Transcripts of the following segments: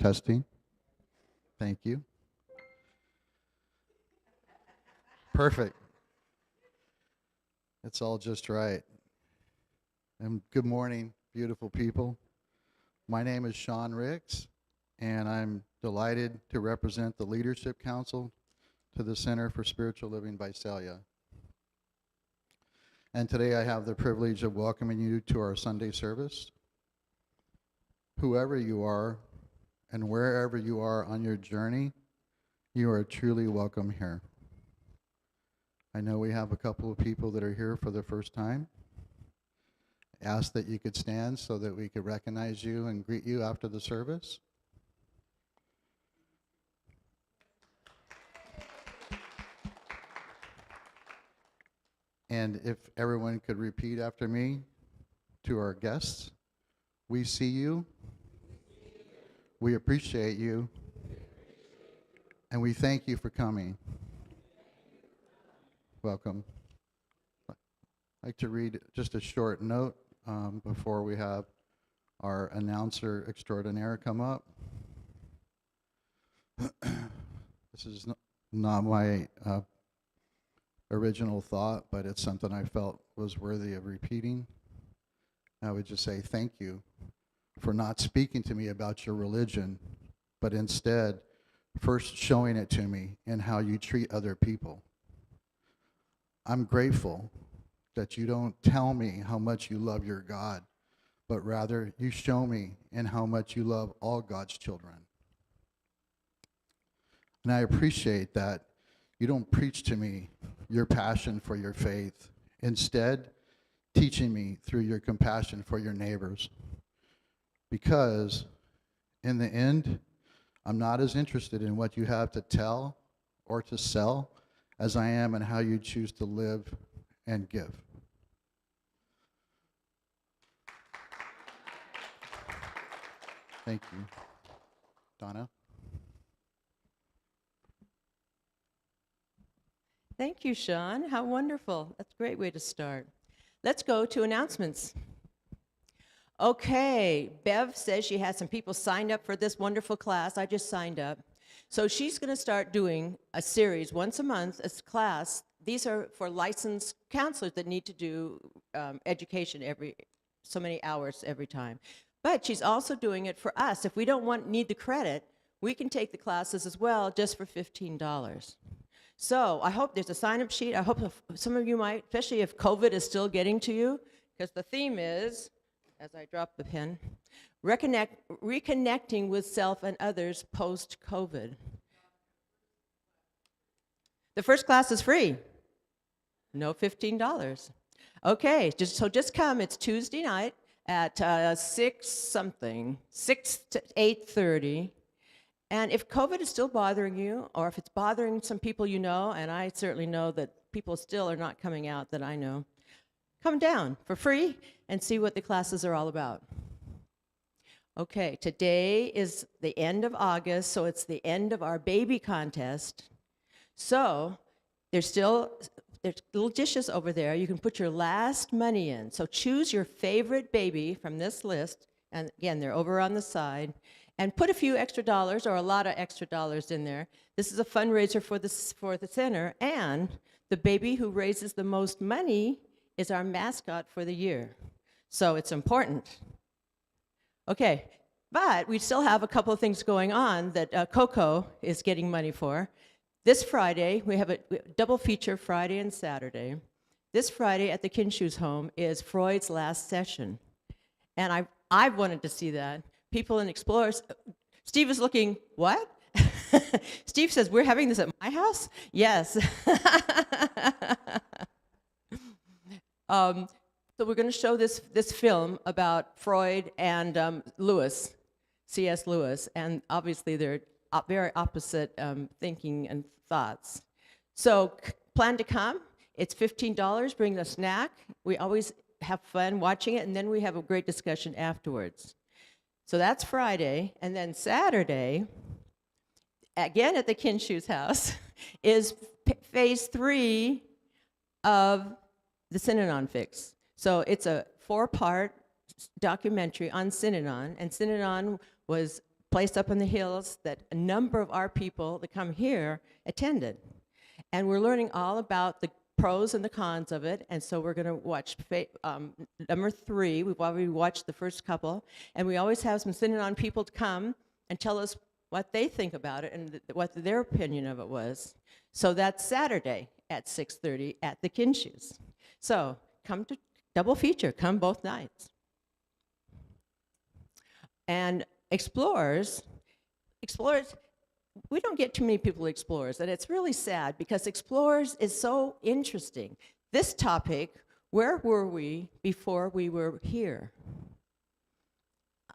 Testing. Thank you. Perfect. It's all just right. And good morning, beautiful people. My name is Sean Ricks, and I'm delighted to represent the Leadership Council to the Center for Spiritual Living Visalia. And today I have the privilege of welcoming you to our Sunday service. Whoever you are and wherever you are on your journey, you are truly welcome here. I know we have a couple of people that are here for the first time. Ask that you could stand so that we could recognize you and greet you after the service. And if everyone could repeat after me to our guests, we see you, we appreciate you, and we thank you for coming. Welcome. I'd like to read just a short note before we have our announcer extraordinaire come up. This is not my original thought, but it's something I felt was worthy of repeating. I would just say thank you for not speaking to me about your religion, but instead first showing it to me in how you treat other people. I'm grateful that you don't tell me how much you love your God, but rather you show me in how much you love all God's children. And I appreciate that you don't preach to me your passion for your faith, instead teaching me through your compassion for your neighbors. Because in the end, I'm not as interested in what you have to tell or to sell as I am in how you choose to live and give. Thank you. Donna? Thank you, Sean. How wonderful. That's a great way to start. Let's go to announcements. Okay, Bev says she has some people signed up for this wonderful class. I just signed up. So she's going to start doing a series once a month as class. These are for licensed counselors that need to do education every so many hours every time. But she's also doing it for us. If we don't need the credit, we can take the classes as well just for $15. So I hope there's a sign-up sheet. I hope some of you might, especially if COVID is still getting to you, because the theme is, as I drop the pen, reconnecting with self and others post-COVID. The first class is free. No $15. Okay, just come. It's Tuesday night at 6 to 8:30. And if COVID is still bothering you, or if it's bothering some people you know, and I certainly know that people still are not coming out that I know, come down for free and see what the classes are all about. Okay, today is the end of August, so it's the end of our baby contest. So there's little dishes over there. You can put your last money in. So choose your favorite baby from this list, and again, they're over on the side. And put a few extra dollars or a lot of extra dollars in there. This is a fundraiser for the center, and the baby who raises the most money is our mascot for the year. So it's important. Okay, but we still have a couple of things going on that Coco is getting money for. This Friday, we have a double feature Friday and Saturday. This Friday at the Kinshu's home is Freud's last session. And I've wanted to see that. People in Explorers, Steve is looking, what? Steve says, we're having this at my house? Yes. So we're going to show this film about Freud and Lewis, C.S. Lewis, and obviously they're very opposite thinking and thoughts. So plan to come. It's $15. Bring a snack. We always have fun watching it, and then we have a great discussion afterwards. So that's Friday, and then Saturday, again at the Kinshu's house, is phase 3 of the Synanon Fix. So it's a 4-part documentary on Synanon, and Synanon was place up in the hills that a number of our people that come here attended. And we're learning all about the pros and the cons of it, and so we're going to watch number 3. We've already watched the first couple, and we always have some Synanon people to come and tell us what they think about it and what their opinion of it was. So that's Saturday at 6:30 at the Kinshues. So come to double feature, come both nights. And explorers, we don't get too many people explorers, and it's really sad because explorers is so interesting. This topic, where were we before we were here?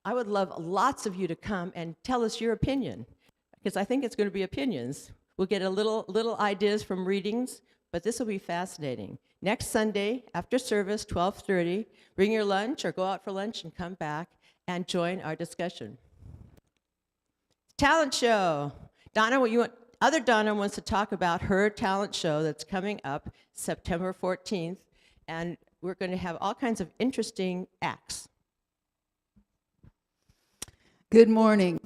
I would love lots of you to come and tell us your opinion, because I think it's going to be opinions. We'll get a little ideas from readings, but this will be fascinating. Next Sunday, after service, 12:30, bring your lunch or go out for lunch and come back and join our discussion. Talent show. Donna, other Donna wants to talk about her talent show that's coming up September 14th, and we're going to have all kinds of interesting acts. Good morning.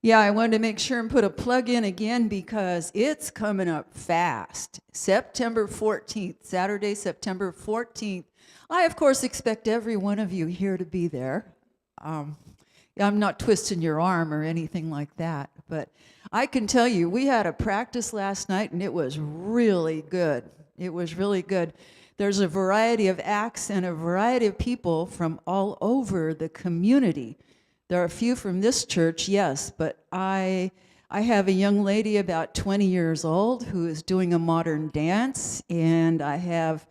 Yeah, I wanted to make sure and put a plug in again because it's coming up fast. September 14th, Saturday, September 14th. I, of course, expect every one of you here to be there. I'm not twisting your arm or anything like that, but I can tell you, we had a practice last night and it was really good. It was really good. There's a variety of acts and a variety of people from all over the community. There are a few from this church, yes, but I have a young lady about 20 years old who is doing a modern dance, and I have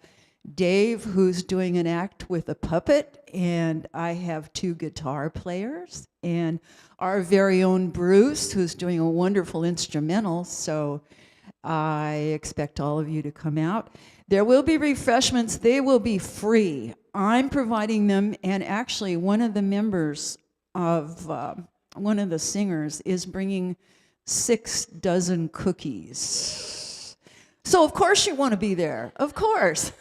Dave who's doing an act with a puppet, and I have 2 guitar players, and our very own Bruce who's doing a wonderful instrumental, so I expect all of you to come out. There will be refreshments. They will be free. I'm providing them, and actually one of the members of one of the singers is bringing 6 dozen cookies. So of course you want to be there, of course.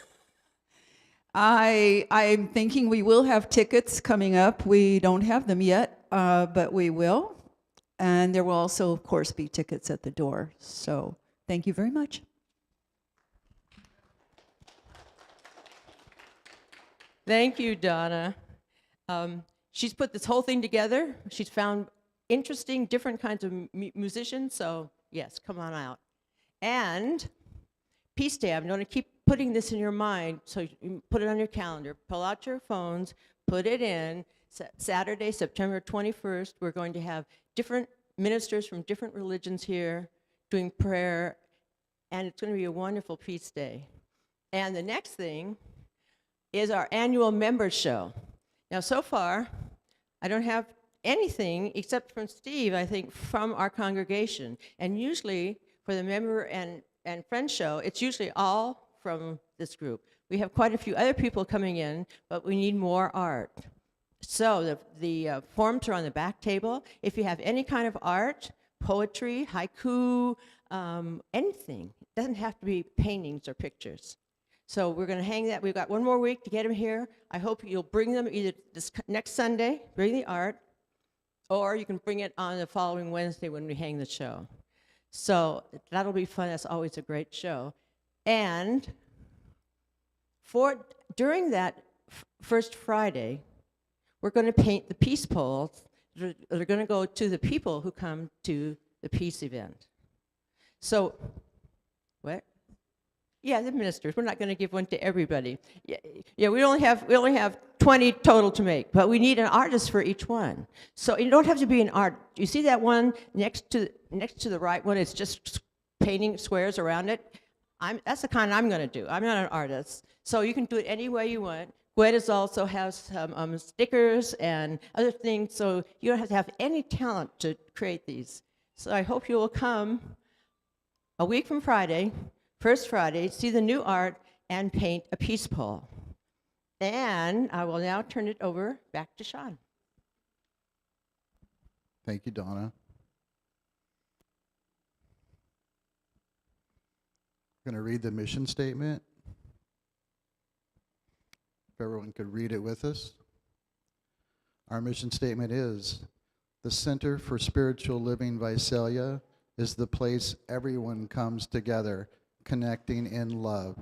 I'm thinking we will have tickets coming up. We don't have them yet, but we will. And there will also, of course, be tickets at the door. So thank you very much. Thank you, Donna. She's put this whole thing together. She's found interesting, different kinds of musicians, so yes, come on out. And Peace Day, I'm going to keep putting this in your mind, so you put it on your calendar. Pull out your phones, put it in. Saturday, September 21st, we're going to have different ministers from different religions here doing prayer, and it's going to be a wonderful Peace Day. And the next thing is our annual members show. Now, so far, I don't have anything except from Steve, I think, from our congregation. And usually, for the member and friend show, it's usually all from this group. We have quite a few other people coming in, but we need more art. So the forms are on the back table. If you have any kind of art, poetry, haiku, anything, it doesn't have to be paintings or pictures. So we're going to hang that. We've got one more week to get them here. I hope you'll bring them either this next Sunday, bring the art, or you can bring it on the following Wednesday when we hang the show. So that'll be fun. That's always a great show. And during that first Friday, we're going to paint the peace poles that are going to go to the people who come to the peace event. So, what? Yeah, the ministers. We're not going to give one to everybody. Yeah, we only have 20 total to make, but we need an artist for each one. So you don't have to be an art. You see that one next to the right one? It's just painting squares around it. That's the kind I'm going to do. I'm not an artist, so you can do it any way you want. Koder also has some stickers and other things, so you don't have to have any talent to create these. So I hope you will come a week from Friday. First Friday, see the new art, and paint a peace pole. And I will now turn it over back to Sean. Thank you, Donna. I'm going to read the mission statement. If everyone could read it with us. Our mission statement is, the Center for Spiritual Living Visalia is the place everyone comes together, connecting in love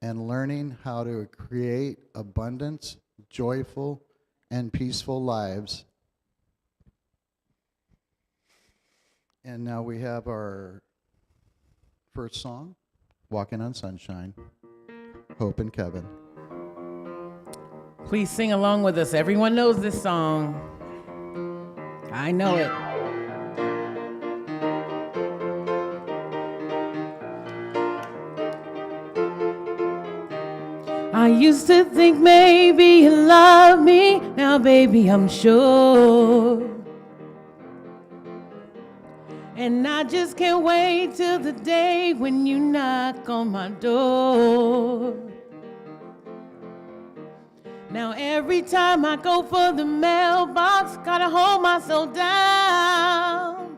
and learning how to create abundance, joyful, and peaceful lives. And now we have our first song, Walking on Sunshine, Hope and Kevin. Please sing along with us. Everyone knows this song. I know it. I used to think maybe you love me. Now, baby, I'm sure. And I just can't wait till the day when you knock on my door. Now every time I go for the mailbox, gotta hold myself down.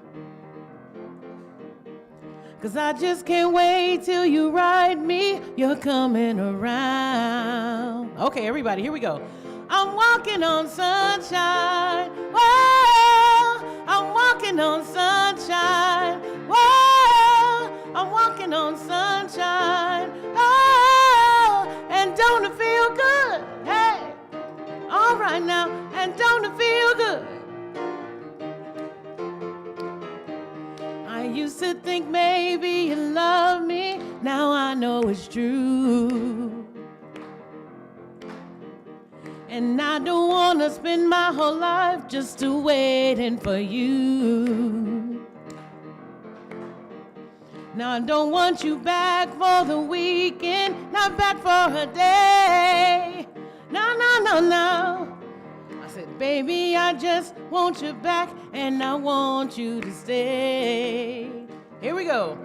'Cause I just can't wait till you write me, you're coming around. Okay, everybody, here we go. I'm walking on sunshine. Whoa, I'm walking on sunshine. Whoa, I'm walking on sunshine. Oh, and don't it feel good? Hey, all right now, and don't it feel good? I used to think maybe you love me, now I know it's true. And I don't want to spend my whole life just waiting for you. Now I don't want you back for the weekend, not back for a day. No, no, no, no. I said, baby, I just want you back and I want you to stay. Here we go.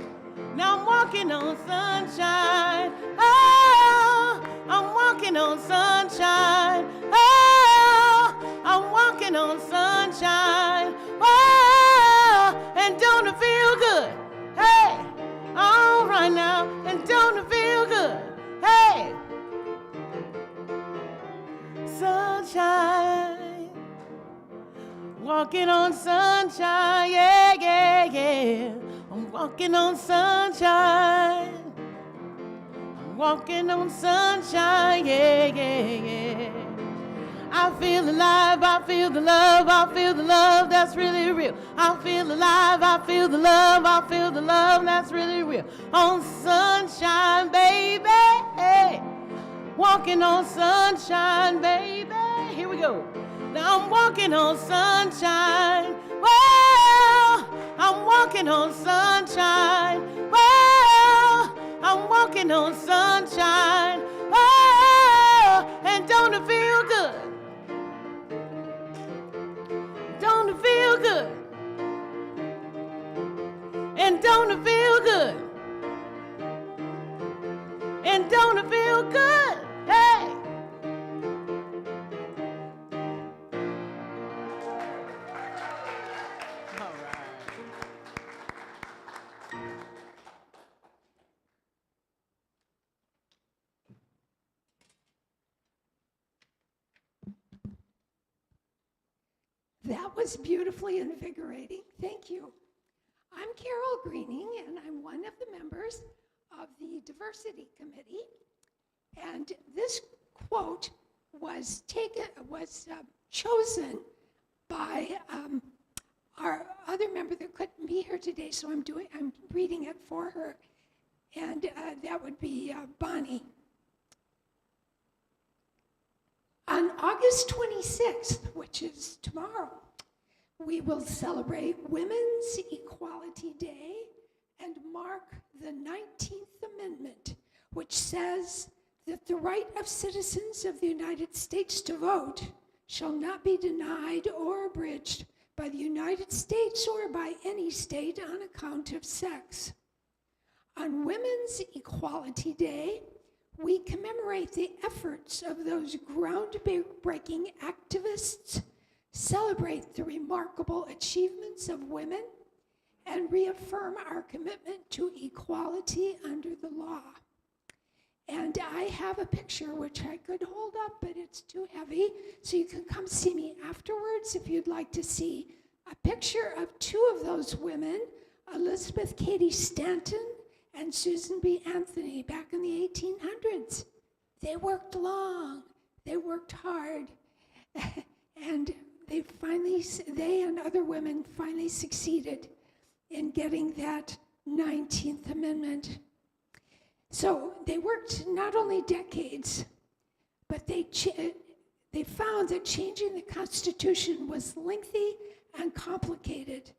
Now I'm walking on sunshine. Oh, I'm walking on sunshine. Oh, I'm walking on sunshine. Oh, and don't it feel good? Hey, all right now, and don't it feel good? Hey, sunshine, walking on sunshine, yeah, yeah, yeah. I'm walking on sunshine. I'm walking on sunshine, yeah, yeah, yeah. I feel alive, I feel the love, I feel the love that's really real. I feel alive, I feel the love, I feel the love that's really real. On sunshine, baby. Hey. Walking on sunshine, baby. Here we go. Now I'm walking on sunshine. Well, I'm walking on sunshine. Well, I'm walking on sunshine. Oh, and don't it feel good? Don't it feel good? And don't it feel good? And don't it feel good? Hey! All right. That was beautifully invigorating. Thank you. I'm Carol Greening, and I'm one of the members of the Diversity Committee. And this quote was chosen by our other member that couldn't be here today, so I'm reading it for her, and that would be Bonnie. On August 26th, which is tomorrow, we will celebrate Women's Equality Day and mark the 19th Amendment, which says that the right of citizens of the United States to vote shall not be denied or abridged by the United States or by any state on account of sex. On Women's Equality Day, we commemorate the efforts of those groundbreaking activists, celebrate the remarkable achievements of women, and reaffirm our commitment to equality under the law. And I have a picture which I could hold up, but it's too heavy. So you can come see me afterwards if you'd like to see a picture of two of those women, Elizabeth Cady Stanton and Susan B. Anthony, back in the 1800s. They worked long, they worked hard, and they and other women finally succeeded in getting that 19th Amendment. So they worked not only decades, but they found that changing the Constitution was lengthy and complicated.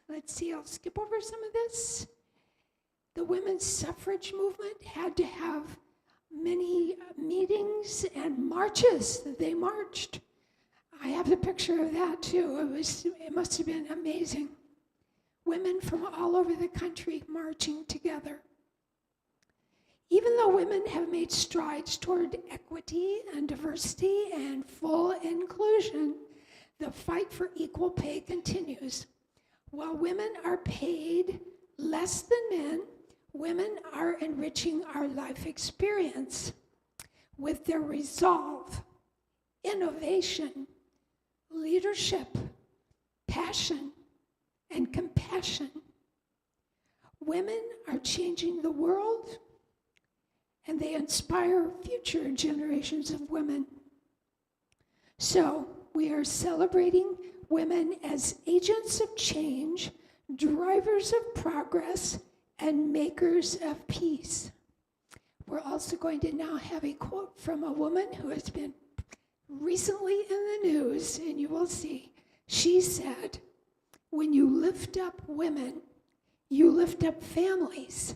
Let's see, I'll skip over some of this. The women's suffrage movement had to have many meetings and marches. They marched. I have a picture of that too. It must have been amazing. Women from all over the country marching together. Even though women have made strides toward equity and diversity and full inclusion, the fight for equal pay continues. While women are paid less than men, women are enriching our life experience with their resolve, innovation, leadership, passion, and compassion. Women are changing the world, and they inspire future generations of women. So we are celebrating women as agents of change, drivers of progress, and makers of peace. We're also going to now have a quote from a woman who has been recently in the news, and you will see. She said, "When you lift up women, you lift up families,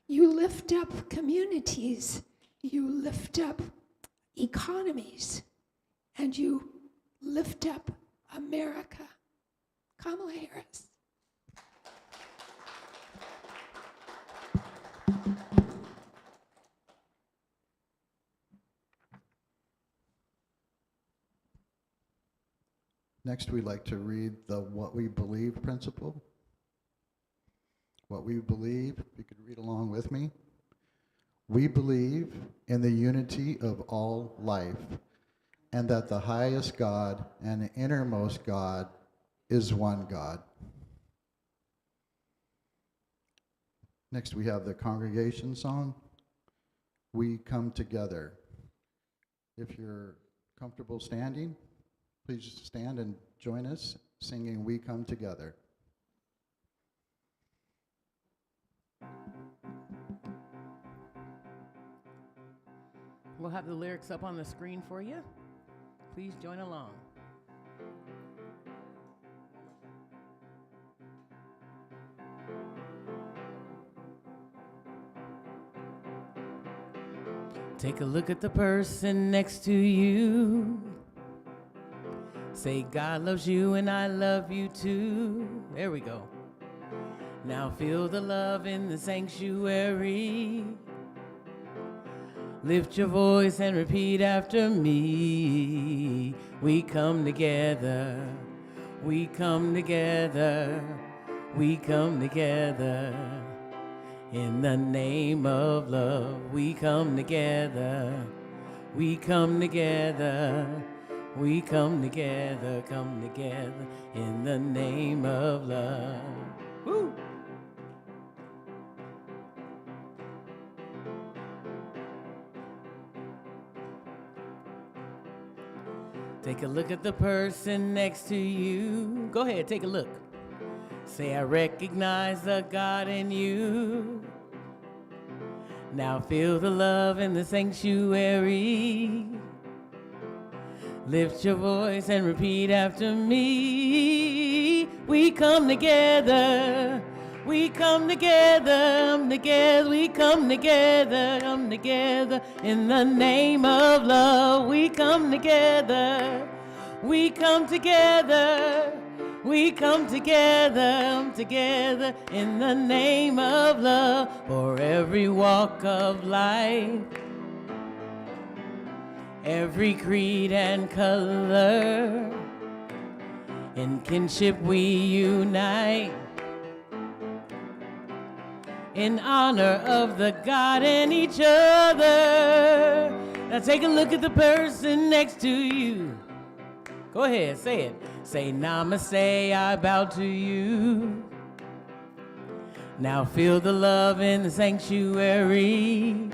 you lift up communities, you lift up economies, and you lift up America." Kamala Harris. Next, we'd like to read the What We Believe principle. What we believe, you could read along with me. We believe in the unity of all life, and that the highest God and the innermost God is one God. Next, we have the congregation song, We Come Together. If you're comfortable standing, please stand and join us singing We Come Together. We'll have the lyrics up on the screen for you. Please join along. Take a look at the person next to you. Say, God loves you and I love you too. There we go. Now feel the love in the sanctuary. Lift your voice and repeat after me. We come together. We come together. We come together. In the name of love, we come together. We come together. We come together, in the name of love. Woo! Take a look at the person next to you. Go ahead, take a look. Say, I recognize the God in you. Now feel the love in the sanctuary. Lift your voice and repeat after me. We come together. We come together, we come together, in the name of love. We come together, we come together, we come together, in the name of love. For every walk of life, every creed and color, in kinship we unite. in honor of the God and each other. Now take a look at the person next to you. Go ahead, say it. Say namaste, I bow to you. Now feel the love in the sanctuary.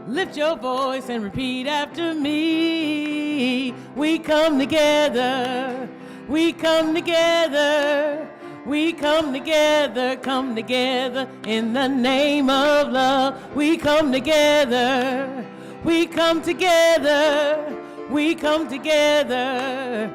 Lift your voice and repeat after me. We come together, we come together, we come together in the name of love. We come together, we come together, we come together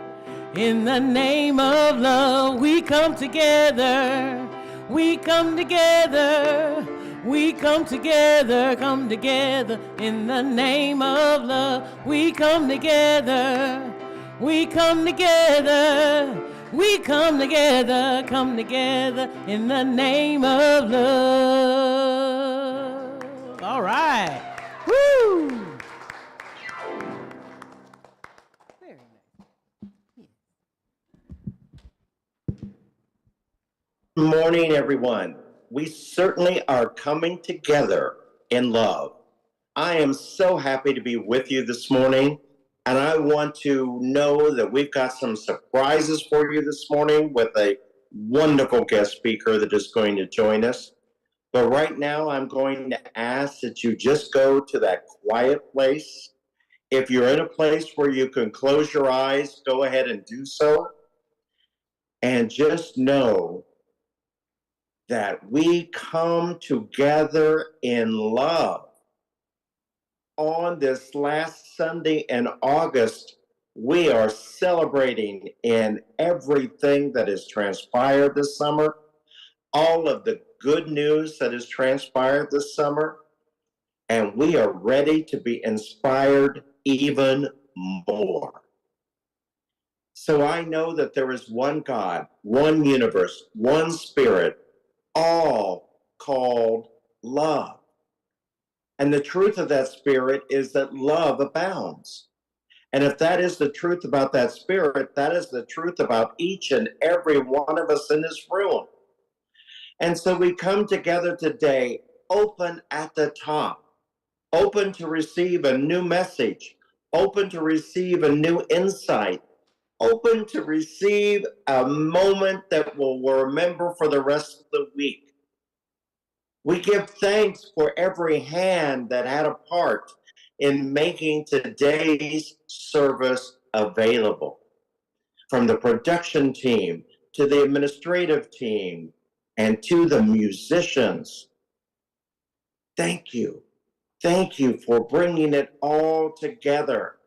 in the name of love. We come together, we come together. We come together in the name of love. We come together, we come together, we come together in the name of love. All right. Woo! Very nice. Good morning, everyone. We certainly are coming together in love. I am so happy to be with you this morning, and I want to know that we've got some surprises for you this morning with a wonderful guest speaker that is going to join us. But right now, I'm going to ask that you just go to that quiet place. If you're in a place where you can close your eyes, go ahead and do so. And just know that we come together in love. On this last Sunday in August, we are celebrating in everything that has transpired this summer, all of the good news that has transpired this summer, and we are ready to be inspired even more. So I know that there is one God, one universe, one spirit, all called love. And the truth of that spirit is that love abounds. And if that is the truth about that spirit, that is the truth about each and every one of us in this room. And so we come together today, open at the top, open to receive a new message, open to receive a new insight, open to receive a moment that we'll remember for the rest of the week. We give thanks for every hand that had a part in making today's service available. From the production team to the administrative team and to the musicians. Thank you. Thank you for bringing it all together.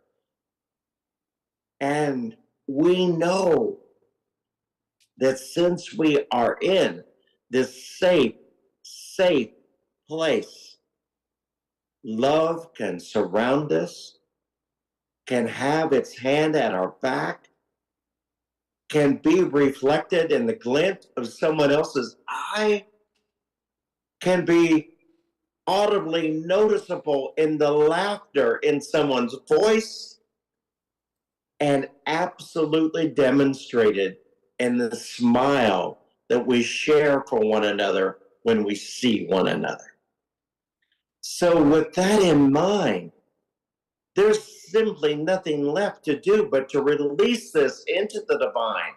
And we know that since we are in this safe place, love can surround us, can have its hand at our back, can be reflected in the glint of someone else's eye, can be audibly noticeable in the laughter in someone's voice, and absolutely demonstrated in the smile that we share for one another when we see one another. So with that in mind, there's simply nothing left to do but to release this into the divine,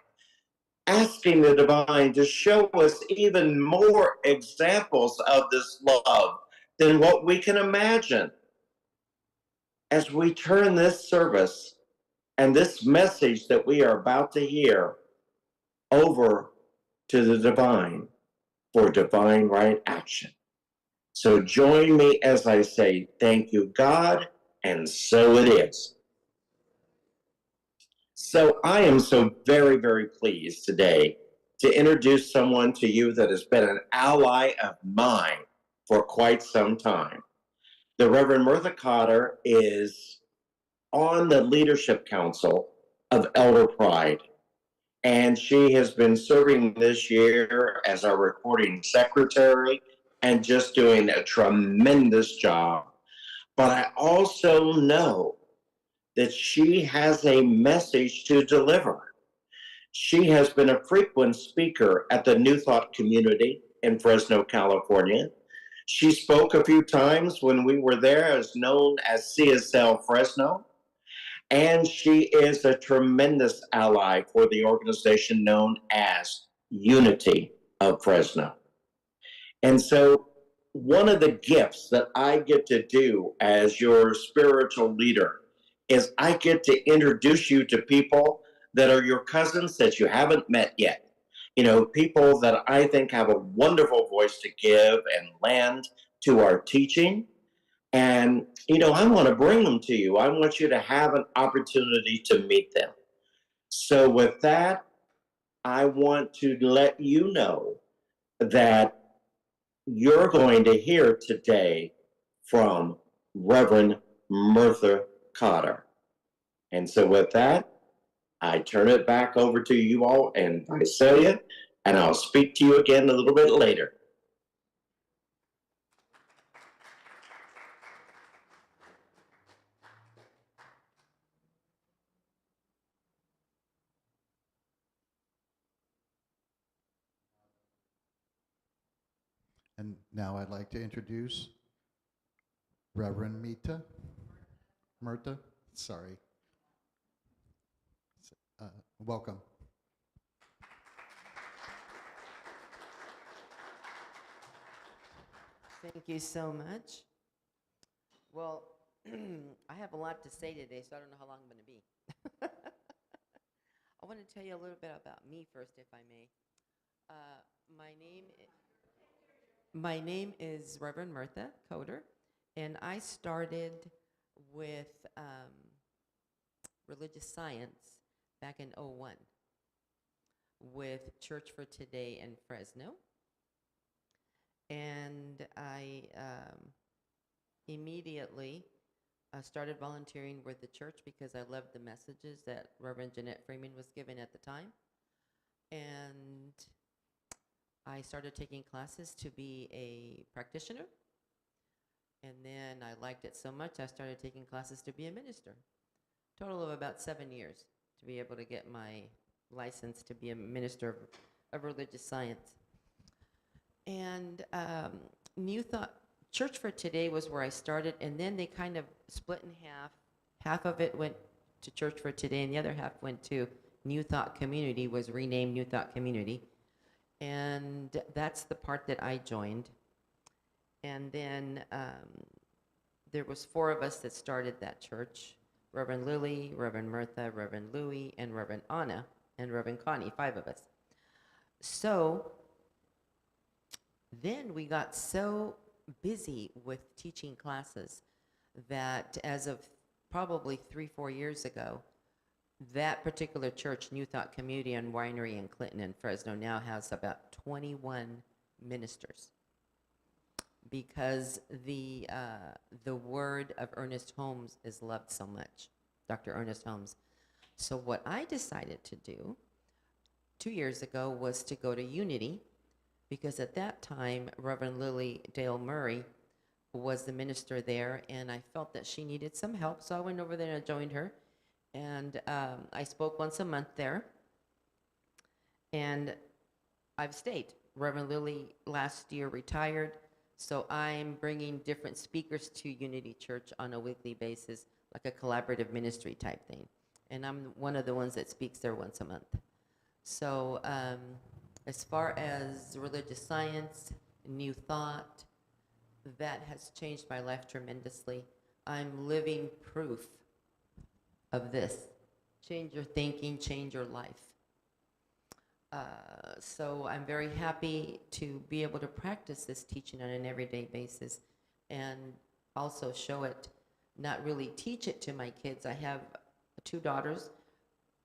asking the divine to show us even more examples of this love than what we can imagine. As we turn this service and this message that we are about to hear over to the divine for divine right action. So join me as I say, thank you, God, and so it is. So I am so very, very pleased today to introduce someone to you that has been an ally of mine for quite some time. The Reverend Mitha Koder is on the Leadership Council of Elder Pride, and she has been serving this year as our recording secretary and just doing a tremendous job. But I also know that she has a message to deliver. She has been a frequent speaker at the New Thought community. in Fresno, California. She spoke a few times when we were there, as known as CSL Fresno. And she is a tremendous ally for the organization known as Unity of Fresno. And so, one of the gifts that I get to do as your spiritual leader is I get to introduce you to people that are your cousins that you haven't met yet. You know, people that I think have a wonderful voice to give and lend to our teaching. And, you know, I want to bring them to you. I want you to have an opportunity to meet them. So, with that, I want to let you know that you're going to hear today from Reverend Mitha Koder. And so, with that, I turn it back over to you all in Visalia, and I'll speak to you again a little bit later. And now I'd like to introduce Reverend Mitha, sorry. Welcome. Thank you so much. Well, I have a lot to say today, so I don't know how long I'm going to be. I want to tell you a little bit about me first, if I may. My name is Reverend Mitha Koder, and I started with religious science back in '01 with Church for Today in Fresno. And I immediately started volunteering with the church because I loved the messages that Reverend Jeanette Freeman was giving at the time. And I started taking classes to be a practitioner. And then I liked it so much, I started taking classes to be a minister. Total of about 7 years to be able to get my license to be a minister of religious science. And New Thought Church for Today was where I started, and then they kind of split in half. Half of it went to Church for Today, and the other half went to New Thought Community, was renamed New Thought Community. And that's the part that I joined. And then there was 4 of us that started that church. Reverend Lily, Reverend Mitha, Reverend Louie, and Reverend Anna, and Reverend Connie, 5 of us. So then we got so busy with teaching classes that as of probably 3-4 years ago, that particular church, New Thought Community and Winery in Clinton and Fresno, now has about 21 ministers because the word of Ernest Holmes is loved so much, Dr. Ernest Holmes. So what I decided to do 2 years ago was to go to Unity, because at that time, Reverend Lily Dale Murray was the minister there, and I felt that she needed some help, so I went over there and joined her. And I spoke once a month there, and I've stayed. Reverend Lily last year retired, so I'm bringing different speakers to Unity Church on a weekly basis, like a collaborative ministry type thing. And I'm one of the ones that speaks there once a month. So as far as religious science, New Thought, that has changed my life tremendously. I'm living proof of this. Change your thinking, change your life. So I'm very happy to be able to practice this teaching on an everyday basis and also show it, not really teach it to my kids. I have 2 daughters.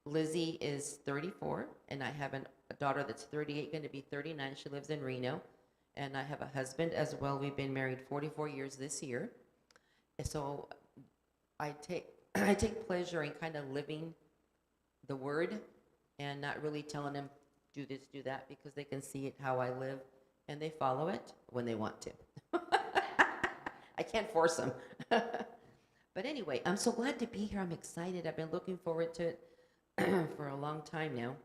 Lizzie is 34, and I have a daughter that's 38, going to be 39. She lives in Reno. And I have a husband as well. We've been married 44 years this year. And so I take pleasure in kind of living the word and not really telling them, do this, do that, because they can see it how I live, and they follow it when they want to. I can't force them. But anyway, I'm so glad to be here. I'm excited. I've been looking forward to it for a long time now.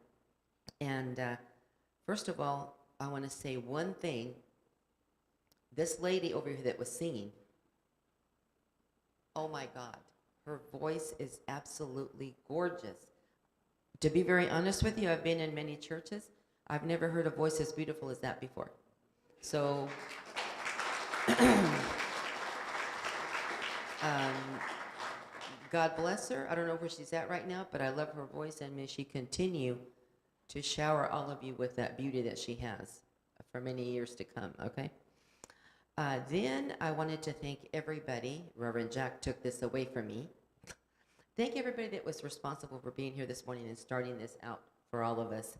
And first of all, I want to say one thing. This lady over here that was singing, oh my God, her voice is absolutely gorgeous. To be very honest with you, I've been in many churches. I've never heard a voice as beautiful as that before. So, God bless her. I don't know where she's at right now, but I love her voice, and may she continue to shower all of you with that beauty that she has for many years to come, okay? Then I wanted to thank everybody. Reverend Jack took this away from me. Thank everybody that was responsible for being here this morning and starting this out for all of us.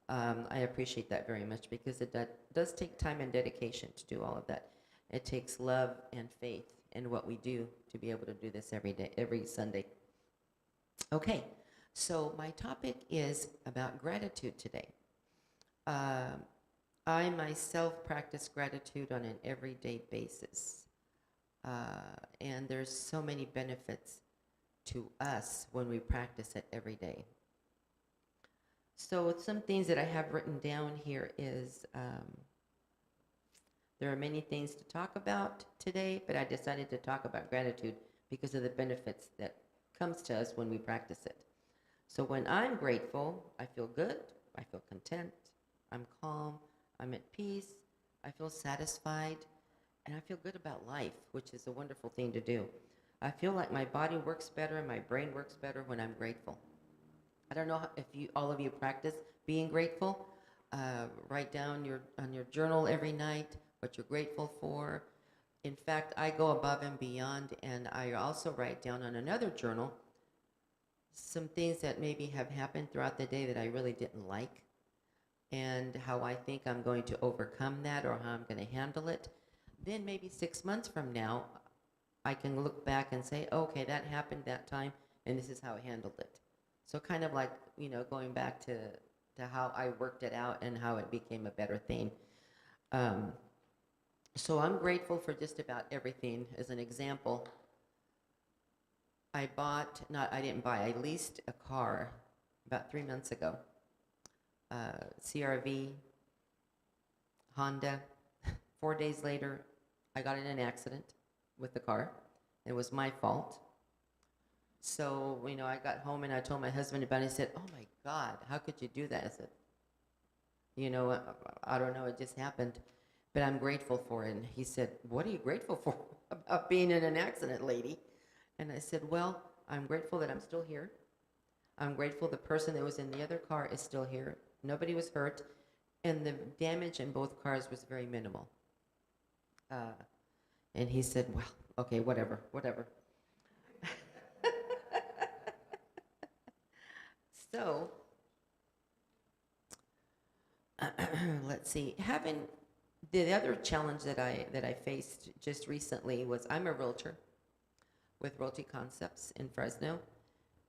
I appreciate that very much because it does take time and dedication to do all of that. It takes love and faith in what we do to be able to do this every day, every Sunday. Okay, so my topic is about gratitude today. I myself practice gratitude on an everyday basis. And there's so many benefits to us when we practice it every day. So some things that I have written down here is, there are many things to talk about today, but I decided to talk about gratitude because of the benefits that comes to us when we practice it. So when I'm grateful, I feel good, I feel content, I'm calm, I'm at peace, I feel satisfied, and I feel good about life, which is a wonderful thing to do. I feel like my body works better and my brain works better when I'm grateful. I don't know if all of you practice being grateful. Write down on your journal every night what you're grateful for. In fact, I go above and beyond, and I also write down on another journal some things that maybe have happened throughout the day that I really didn't like, and how I think I'm going to overcome that or how I'm going to handle it. Then maybe 6 months from now, I can look back and say, okay, that happened that time, and this is how I handled it. So kind of like, going back to how I worked it out and how it became a better thing. So I'm grateful for just about everything. As an example, I leased a car about 3 months ago. CRV, Honda. 4 days later, I got in an accident with the car. It was my fault. So, I got home and I told my husband about it. He said, oh my God, how could you do that? I said, I don't know, it just happened. But I'm grateful for it. And he said, what are you grateful for about being in an accident, lady? And I said, well, I'm grateful that I'm still here. I'm grateful the person that was in the other car is still here. Nobody was hurt. And the damage in both cars was very minimal. And he said, well, okay, whatever. So, let's see. The other challenge that I faced just recently was I'm a realtor with Realty Concepts in Fresno.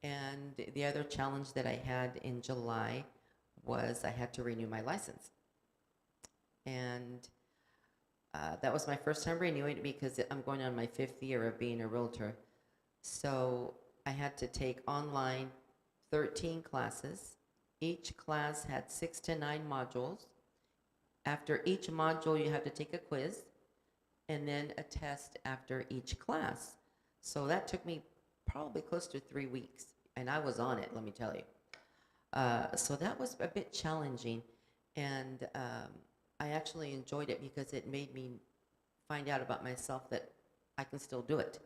And the other challenge that I had in July was I had to renew my license. And that was my first time renewing it because I'm going on my 5th year of being a realtor. So I had to take online 13 classes. Each class had 6 to 9 modules. After each module, you have to take a quiz and then a test after each class. So that took me probably close to 3 weeks, and I was on it, let me tell you. So that was a bit challenging, and I actually enjoyed it because it made me find out about myself that I can still do it.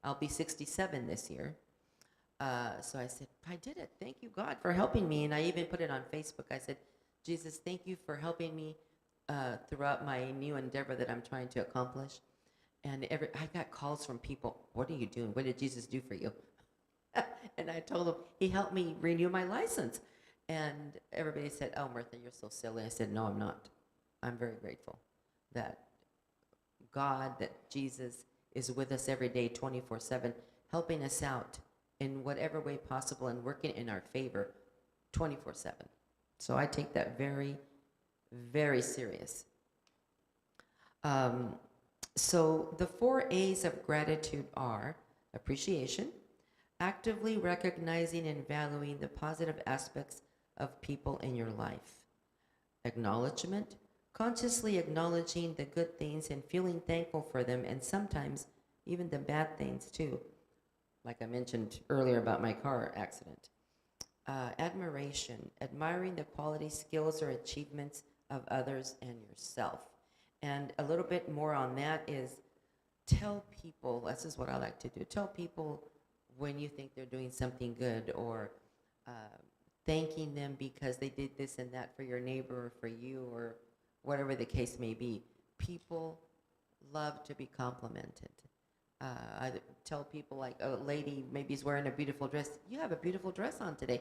I'll be 67 this year. So I said, I did it. Thank you, God, for helping me. And I even put it on Facebook. I said, Jesus, thank you for helping me throughout my new endeavor that I'm trying to accomplish. And I got calls from people, what are you doing? What did Jesus do for you? And I told them, he helped me renew my license. And everybody said, oh, Martha, you're so silly. I said, no, I'm not. I'm very grateful that God, that Jesus is with us every day, 24/7, helping us out in whatever way possible and working in our favor 24/7. So I take that very, very serious. So the 4 A's of gratitude are appreciation, actively recognizing and valuing the positive aspects of people in your life, acknowledgement, Consciously acknowledging the good things and feeling thankful for them, and sometimes even the bad things too, like I mentioned earlier about my car accident. Admiration, admiring the quality, skills, or achievements of others and yourself. And a little bit more on that is tell people, this is what I like to do, tell people when you think they're doing something good, or thanking them because they did this and that for your neighbor or for you, or whatever the case may be. People love to be complimented. I tell people, like, a lady maybe is wearing a beautiful dress. You have a beautiful dress on today.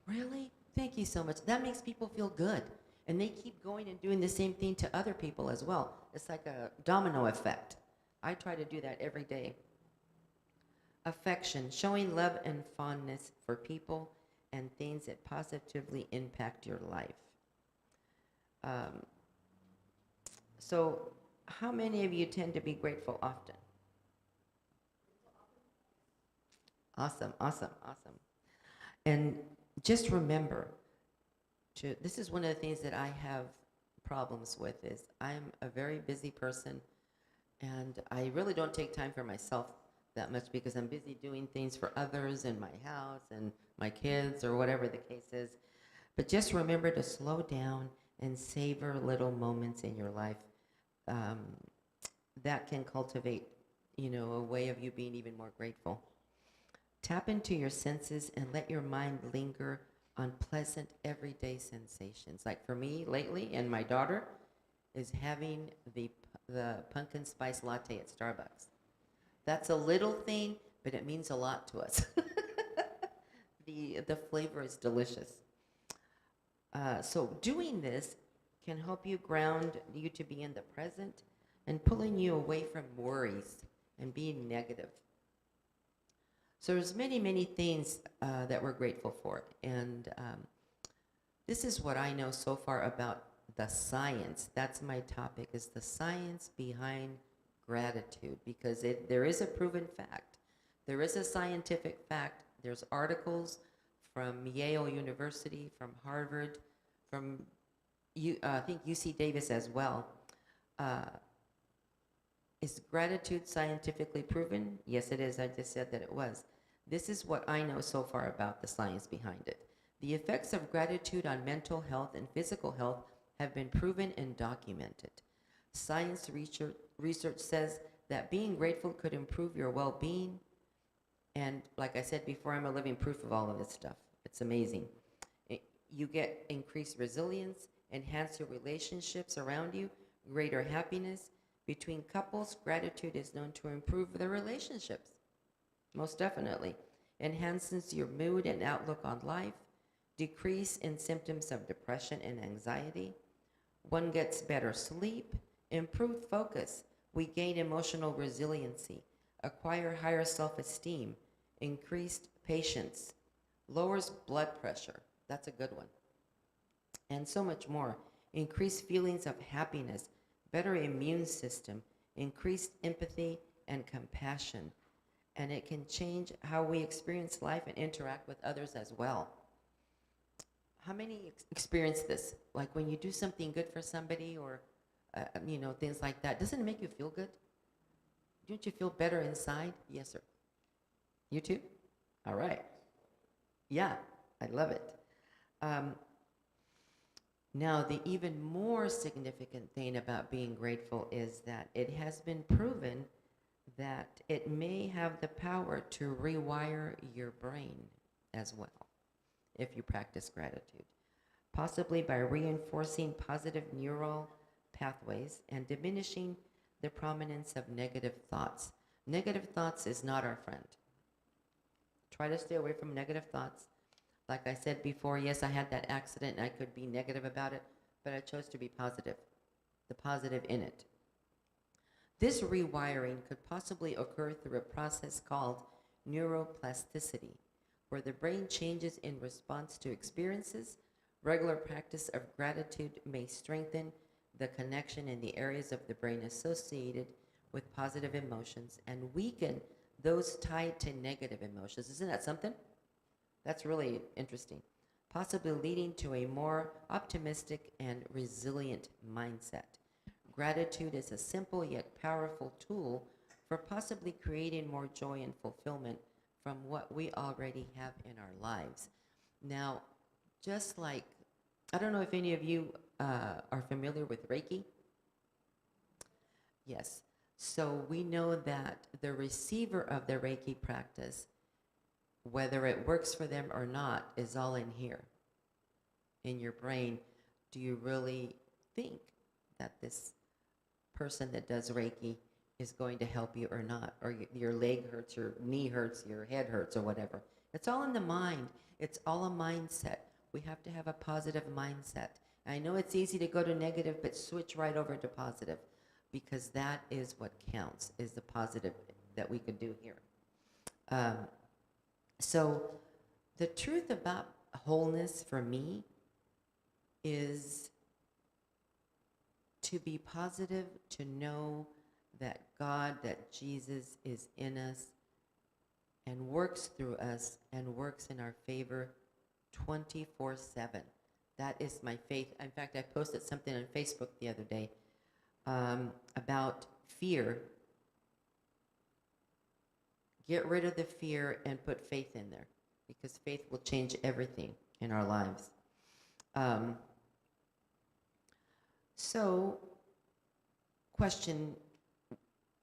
Really? Thank you so much. That makes people feel good. And they keep going and doing the same thing to other people as well. It's like a domino effect. I try to do that every day. Affection, showing love and fondness for people and things that positively impact your life. So how many of you tend to be grateful often? Awesome, awesome, awesome. And just remember, this is one of the things that I have problems with, is I'm a very busy person, and I really don't take time for myself that much because I'm busy doing things for others in my house and my kids or whatever the case is. But just remember to slow down and savor little moments in your life that can cultivate, a way of you being even more grateful. Tap into your senses and let your mind linger on pleasant everyday sensations. Like for me lately, and my daughter, is having the pumpkin spice latte at Starbucks. That's a little thing, but it means a lot to us. The flavor is delicious. So doing this can help you ground you to be in the present and pulling you away from worries and being negative. So there's many, many things that we're grateful for. And this is what I know so far about the science. That's my topic, is the science behind gratitude, because there is a proven fact. There is a scientific fact. There's articles from Yale University, from Harvard, from I think UC Davis as well. Is gratitude scientifically proven? Yes, it is. I just said that it was. This is what I know so far about the science behind it. The effects of gratitude on mental health and physical health have been proven and documented. Science research says that being grateful could improve your well-being. And like I said before, I'm a living proof of all of this stuff. It's amazing. You get increased resilience, enhance your relationships around you, greater happiness. Between couples, gratitude is known to improve their relationships. Most definitely. Enhances your mood and outlook on life. Decrease in symptoms of depression and anxiety. One gets better sleep, improved focus. We gain emotional resiliency, acquire higher self-esteem, increased patience, lowers blood pressure. That's a good one. And so much more. Increased feelings of happiness, better immune system, increased empathy and compassion. And it can change how we experience life and interact with others as well. How many experience this? Like when you do something good for somebody, or things like that. Doesn't it make you feel good? Don't you feel better inside? Yes, sir. You too? All right. Yeah, I love it. Now, the even more significant thing about being grateful is that it has been proven that it may have the power to rewire your brain as well if you practice gratitude, possibly by reinforcing positive neural pathways and diminishing the prominence of negative thoughts. Negative thoughts is not our friend. Try to stay away from negative thoughts. Like I said before, yes, I had that accident and I could be negative about it, but I chose to be positive, the positive in it. This rewiring could possibly occur through a process called neuroplasticity, where the brain changes in response to experiences. Regular practice of gratitude may strengthen the connection in the areas of the brain associated with positive emotions and weaken those tied to negative emotions. Isn't that something? That's really interesting. possibly leading to a more optimistic and resilient mindset. Gratitude is a simple yet powerful tool for possibly creating more joy and fulfillment from what we already have in our lives. Now, just like, I don't know if any of you are familiar with Reiki. Yes. So we know that the receiver of the Reiki practice, whether it works for them or not, is all in here, in your brain. Do you really think that this person that does Reiki is going to help you or not? Or your leg hurts, your knee hurts, your head hurts, or whatever. It's all in the mind. It's all a mindset. We have to have a positive mindset. I know it's easy to go to negative, but switch right over to positive, because that is what counts, is the positive that we could do here. So the truth about wholeness for me is to be positive, to know that God, that Jesus is in us and works through us and works in our favor 24/7. That is my faith. In fact, I posted something on Facebook the other day about fear. Get rid of the fear and put faith in there, because faith will change everything in our lives. So, question,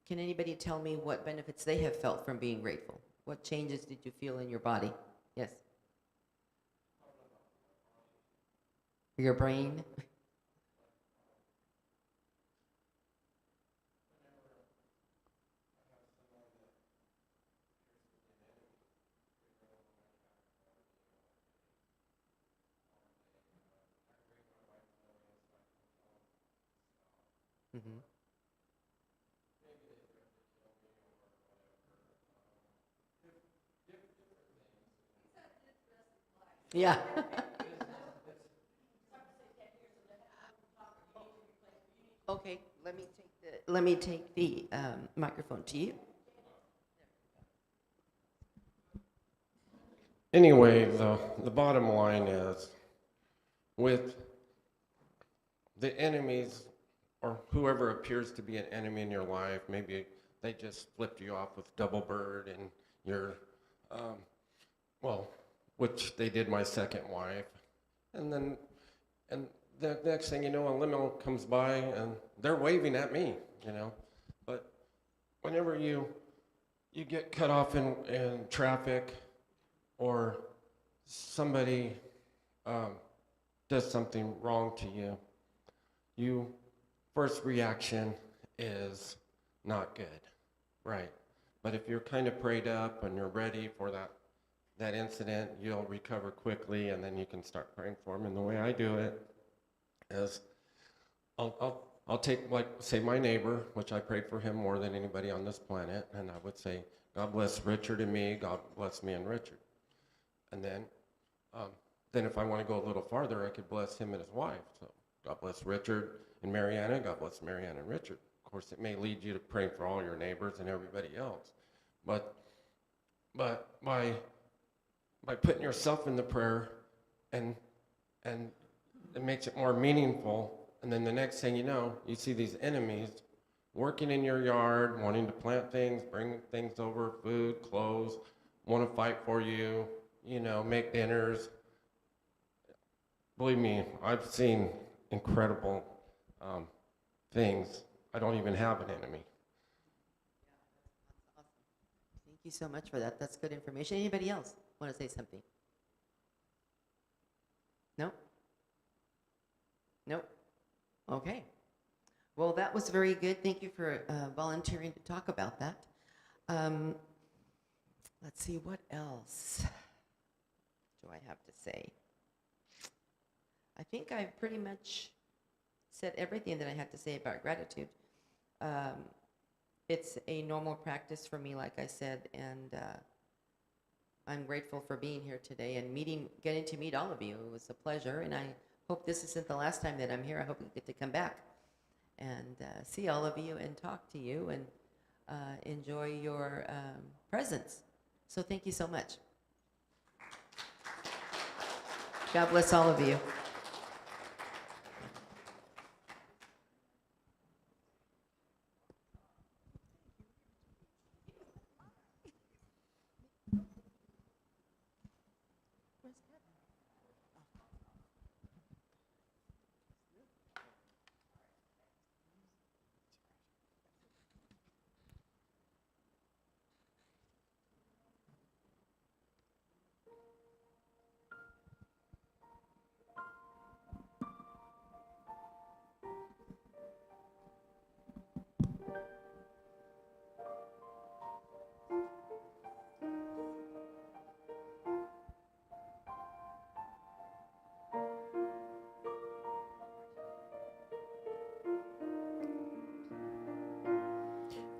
can anybody tell me what benefits they have felt from being grateful? What changes did you feel in your body? Yes? Your brain? Mm-hmm. Yeah. Okay, let me take the microphone to you. Anyway, the bottom line is, with the enemies or whoever appears to be an enemy in your life, maybe they just flipped you off with double bird and you're, well, which they did my second wife. And the next thing you know, a limo comes by and they're waving at me, you know. But whenever you get cut off in traffic, or somebody does something wrong to you, your first reaction is not good, right? But if you're kind of prayed up and you're ready for that incident, you'll recover quickly, and then you can start praying for them. And the way I do it is I'll take, like, say, my neighbor, which I prayed for him more than anybody on this planet, and I would say, God bless Richard and me, God bless me and Richard. And then if I want to go a little farther, I could bless him and his wife. So God bless Richard and Mariana, God bless Mariana and Richard. Of course, it may lead you to praying for all your neighbors and everybody else. But by putting yourself in the prayer, and it makes it more meaningful. And then the next thing you know, you see these enemies working in your yard, wanting to plant things, bring things over, food, clothes, want to fight for you, you know, make dinners. Believe me, I've seen incredible things. I don't even have an enemy. Awesome. Thank you so much for that. That's good information. Anybody else want to say something? No? Nope. Okay. Well, that was very good. Thank you for volunteering to talk about that. Let's see, what else do I have to say? I think I've pretty much said everything that I had to say about gratitude. It's a normal practice for me, like I said, and I'm grateful for being here today and getting to meet all of you. It was a pleasure, and I hope this isn't the last time that I'm here. I hope we get to come back and see all of you and talk to you and enjoy your presence. So thank you so much. God bless all of you.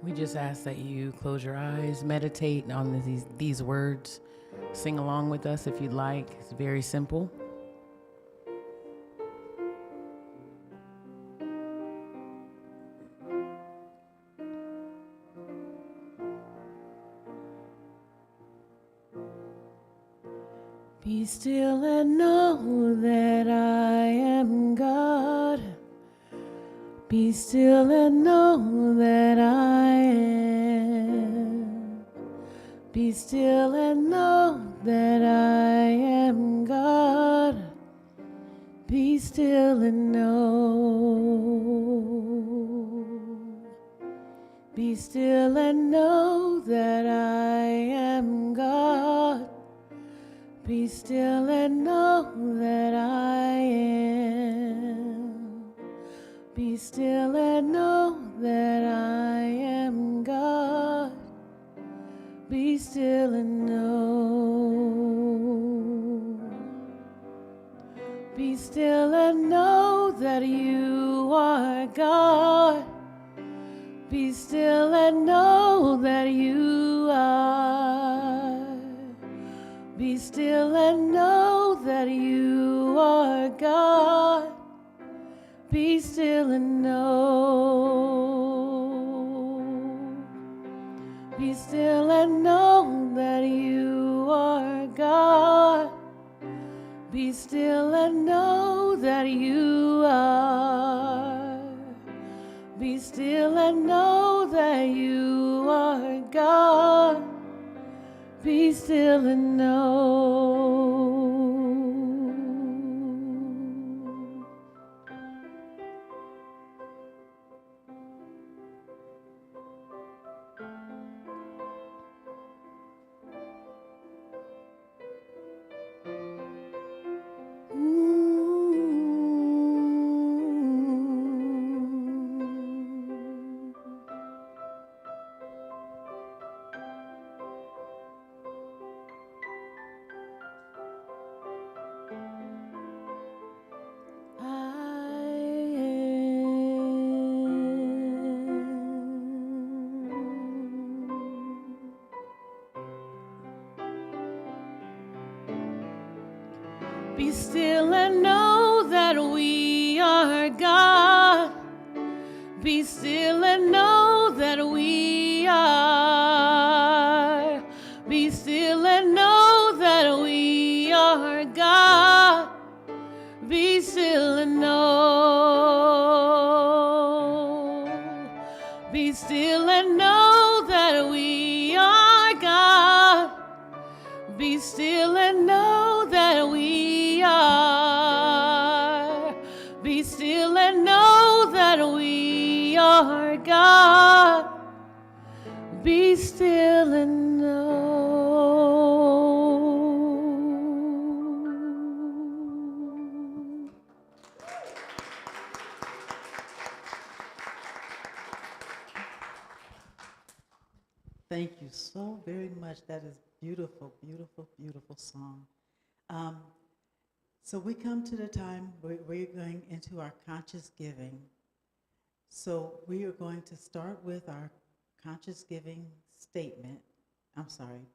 We just ask that you close your eyes, meditate on these words, sing along with us if you'd like. It's very simple. Be still and know that I am God. Be still and know that I am. Be still and know that I am God. Be still and know. Be still and know that I am God. Be still and know that I am. Be still and know that I am God. Be still and know. Be still and know that you are God. Be still and know that you are. Be still and know that you are God. Be still and know. Be still and know that you are God. Be still and know that you are. Be still and know that you are God. Be still and know. Be still and know that we are God. Be still and know that we are. Be still and know that we are God. Be still and know. Be still and know that we are God. Be still and know that we are. Be still and know that we are God. Be still and know. Thank you so very much. That is beautiful, beautiful, beautiful song. So we come to the time where we're going into our conscious giving. So we are going to start with our conscious giving statement. I'm sorry.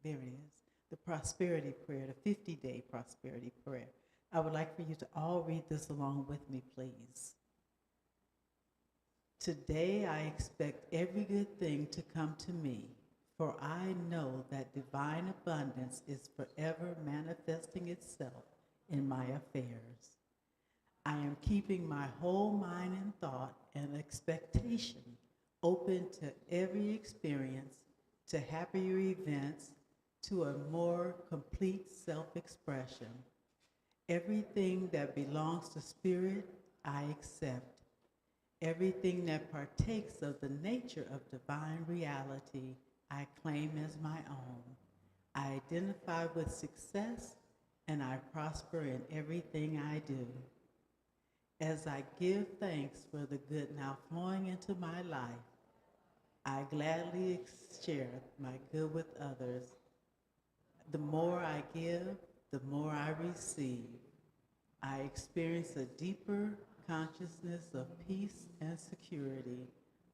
There it is. The prosperity prayer, the 50-day prosperity prayer. I would like for you to all read this along with me, please. Today I expect every good thing to come to me for I know that divine abundance is forever manifesting itself in my affairs. I am keeping my whole mind and thought and expectation open to every experience, to happier events, to a more complete self-expression. Everything that belongs to spirit, I accept. Everything that partakes of the nature of divine reality, I claim as my own. I identify with success, and I prosper in everything I do. As I give thanks for the good now flowing into my life, I gladly share my good with others. The more I give, the more I receive. I experience a deeper consciousness of peace and security,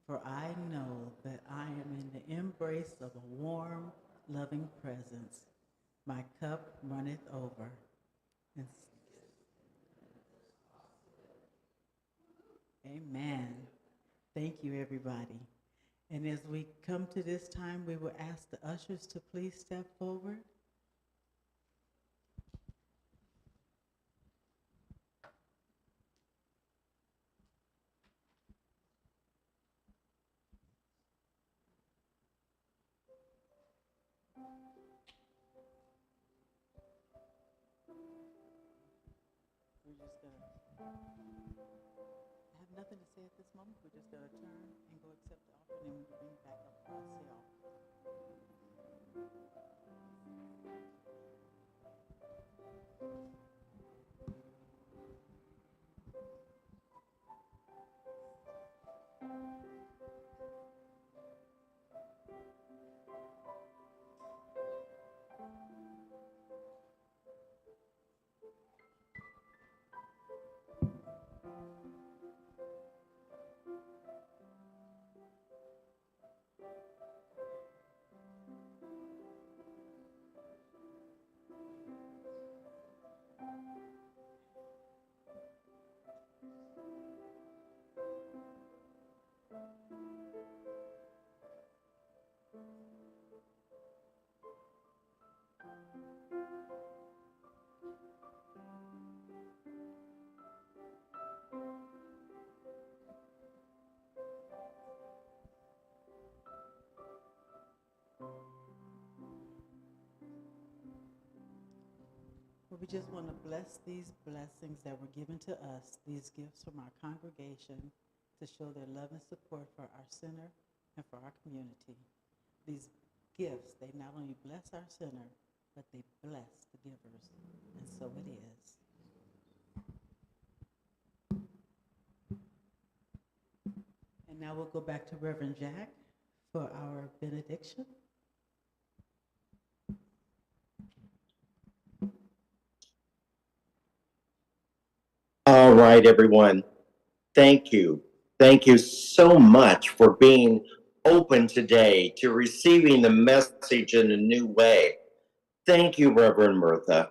for I know that I am in the embrace of a warm, loving presence. My cup runneth over. And amen. Thank you, everybody. And as we come to this time, we will ask the ushers to please step forward. We're just gonna, I have nothing to say at this moment. We're just gonna turn and go accept the offering, and we'll bring it back up for us, y'all. Well, we just want to bless these blessings that were given to us, these gifts from our congregation, to show their love and support for our center and for our community. These gifts, they not only bless our center, but they bless the givers, and so it is. And now we'll go back to Reverend Jack for our benediction. All right, everyone. Thank you. Thank you so much for being open today to receiving the message in a new way. Thank you, Reverend Mirtha.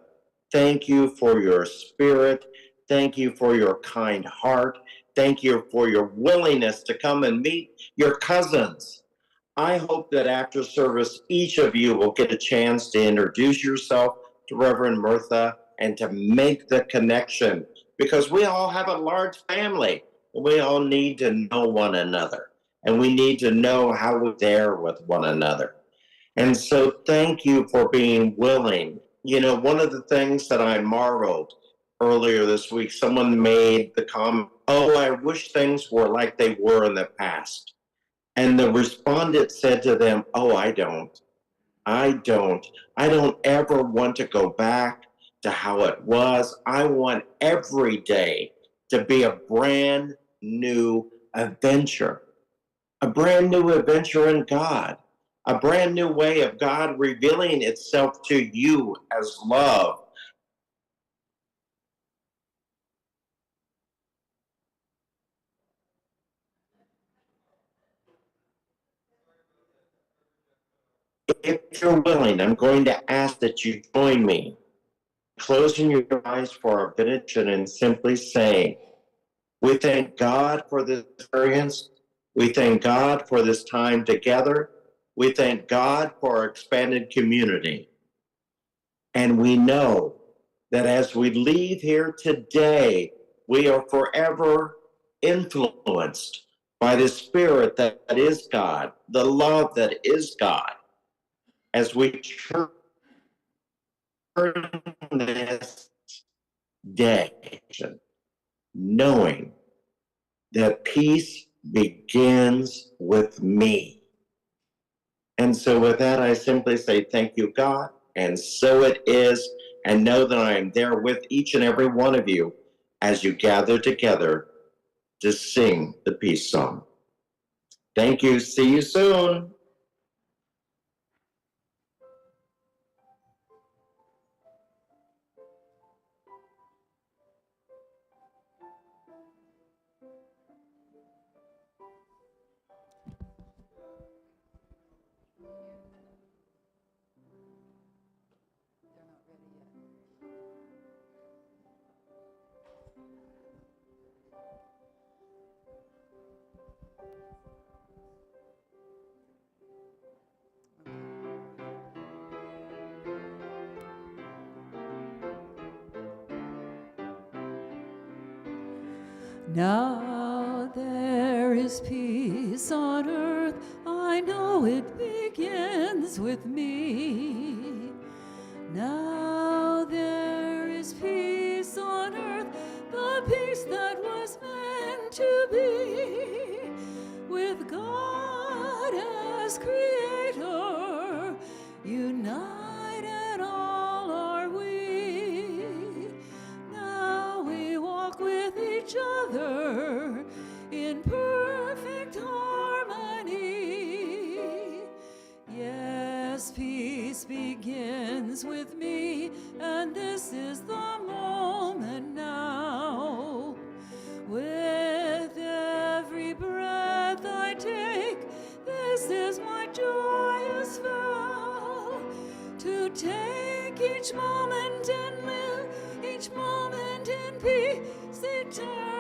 Thank you for your spirit. Thank you for your kind heart. Thank you for your willingness to come and meet your cousins. I hope that after service, each of you will get a chance to introduce yourself to Reverend Mirtha and to make the connection, because we all have a large family. We all need to know one another, and we need to know how we're there with one another. And so thank you for being willing. You know, one of the things that I marveled earlier this week, someone made the comment, oh, I wish things were like they were in the past. And the respondent said to them, oh, I don't. I don't ever want to go back to how it was. I want every day to be a brand new adventure, a brand new adventure in God, a brand new way of God revealing itself to you as love. If you're willing, I'm going to ask that you join me, closing your eyes for our benediction and simply saying, we thank God for this experience. We thank God for this time together. We thank God for our expanded community. And we know that as we leave here today, we are forever influenced by the Spirit that is God, the love that is God, as we turn this day, knowing that peace begins with me. And so with that, I simply say, thank you, God. And so it is. And know that I am there with each and every one of you as you gather together to sing the peace song. Thank you. See you soon. Now there is peace on earth, I know it begins with me. Now there is peace on earth, the peace that was meant to be, with God as creator, united all are we. Now we walk with each other in perfect harmony. Yes, peace begins with me, and this is the moment now. With every breath I take, this is my joyous vow, to take each moment and live each moment in peace eternal.